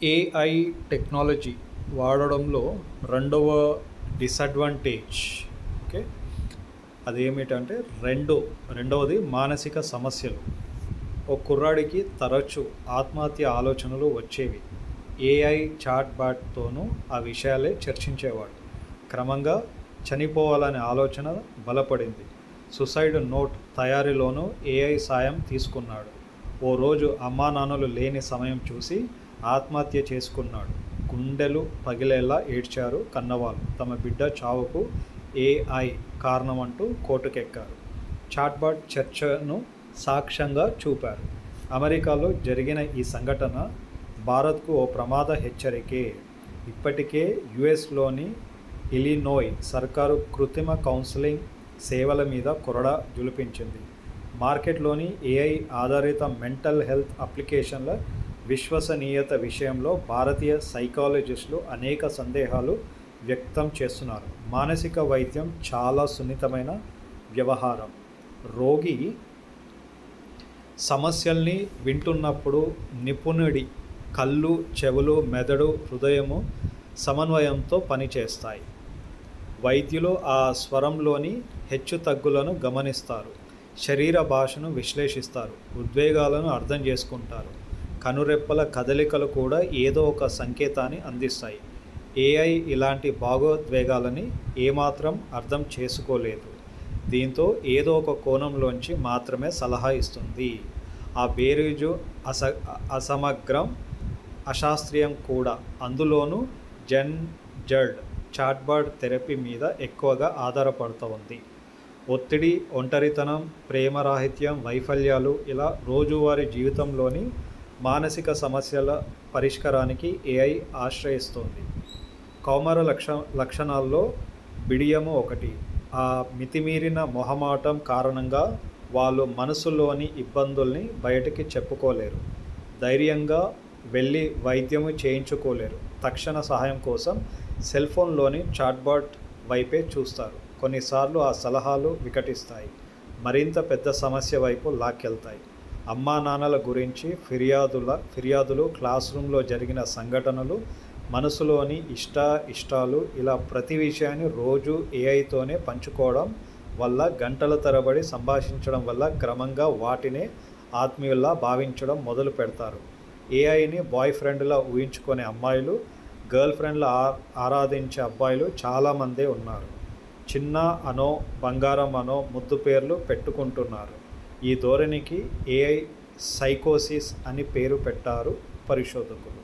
AI technology వాడడంలో రెండవ disadvantage okay అదేమిటంటే రెండవది మానసిక సమస్యలు. ఓ కుర్రాడికి తరచూ ఆత్మహత్య ఆలోచనలు వచ్చేవి. ఏఐ చాట్ బాట్తోనూ ఆ విషయాలే చర్చించేవాడు. క్రమంగా చనిపోవాలనే ఆలోచన బలపడింది. సూసైడ్ నోట్ తయారీలోనూ ఏఐ సాయం తీసుకున్నాడు. ఓ రోజు అమ్మానాన్నలు లేని సమయం చూసి ఆత్మహత్య చేసుకున్నాడు. గుండెలు పగిలేలా ఏడ్చారు కన్నవాళ్ళు. తమ బిడ్డ చావుకు ఏఐ కారణమంటూ కోర్టుకెక్కారు. చాట్బాట్ చర్చను సాక్ష్యంగా చూపారు. అమెరికాలో జరిగిన ఈ సంఘటన భారత్కు ఓ ప్రమాద హెచ్చరికే. ఇప్పటికే యుఎస్లోని ఇలినోయ్ సర్కారు కృత్రిమ కౌన్సిలింగ్ సేవల మీద కొరడా జులిపించింది. మార్కెట్లోని ఏఐ ఆధారిత మెంటల్ హెల్త్ అప్లికేషన్ల విశ్వసనీయత విషయంలో భారతీయ సైకాలజిస్టులు అనేక సందేహాలు వ్యక్తం చేస్తున్నారు. మానసిక వైద్యం చాలా సున్నితమైన వ్యవహారం. రోగి సమస్యల్ని వింటున్నప్పుడు నిపుణుడి కళ్ళు, చెవులు, మెదడు, హృదయము సమన్వయంతో పనిచేస్తాయి. వైద్యులు ఆ స్వరంలోని హెచ్చుతగ్గులను గమనిస్తారు. శరీర భాషను విశ్లేషిస్తారు. ఉద్వేగాలను అర్థం చేసుకుంటారు. కనురెప్పల కదలికలు కూడా ఏదో ఒక సంకేతాన్ని అందిస్తాయి. ఏఐ ఇలాంటి భావోద్వేగాలని ఏమాత్రం అర్థం చేసుకోలేదు. దీంతో ఏదో ఒక కోణంలోంచి మాత్రమే సలహా ఇస్తుంది. ఆ బేరీజు అసమగ్రం, అశాస్త్రీయం కూడా. అందులోనూ జెడ్ చాట్బాట్ థెరపీ మీద ఎక్కువగా ఆధారపడుతోంది. ఒత్తిడి, ఒంటరితనం, ప్రేమరాహిత్యం, వైఫల్యాలు ఇలా రోజువారీ జీవితంలోని మానసిక సమస్యల పరిష్కారానికి ఏఐ ఆశ్రయిస్తోంది. కౌమార లక్షణాల్లో బిడియము ఒకటి. ఆ మితిమీరిన మొహమాటం కారణంగా వాళ్ళు మనసులోని ఇబ్బందుల్ని బయటికి చెప్పుకోలేరు. ధైర్యంగా వెళ్ళి వైద్యము చేయించుకోలేరు. తక్షణ సహాయం కోసం సెల్ఫోన్లోని చాట్బాట్ వైపే చూస్తారు. కొన్నిసార్లు ఆ సలహాలు వికటిస్తాయి. మరింత పెద్ద సమస్య వైపు లాక్కెళ్తాయి. అమ్మా నాన్నల గురించి ఫిర్యాదులు, క్లాస్ రూమ్లో జరిగిన సంఘటనలు, మనసులోని ఇష్టాలు ఇలా ప్రతి విషయాన్ని రోజు ఏఐతోనే పంచుకోవడం వల్ల, గంటల తరబడి సంభాషించడం వల్ల క్రమంగా వాటినే ఆత్మీయుల్లా భావించడం మొదలు పెడతారు. ఏఐని బాయ్ ఫ్రెండ్లా ఊహించుకునే అమ్మాయిలు, గర్ల్ ఫ్రెండ్లా ఆరాధించే అబ్బాయిలు చాలామందే ఉన్నారు. చిన్న అనో, బంగారం అనో ముద్దు పేర్లు పెట్టుకుంటున్నారు. ఈ ధోరణికి ఏఐ సైకోసిస్ అని పేరు పెట్టారు పరిశోధకులు.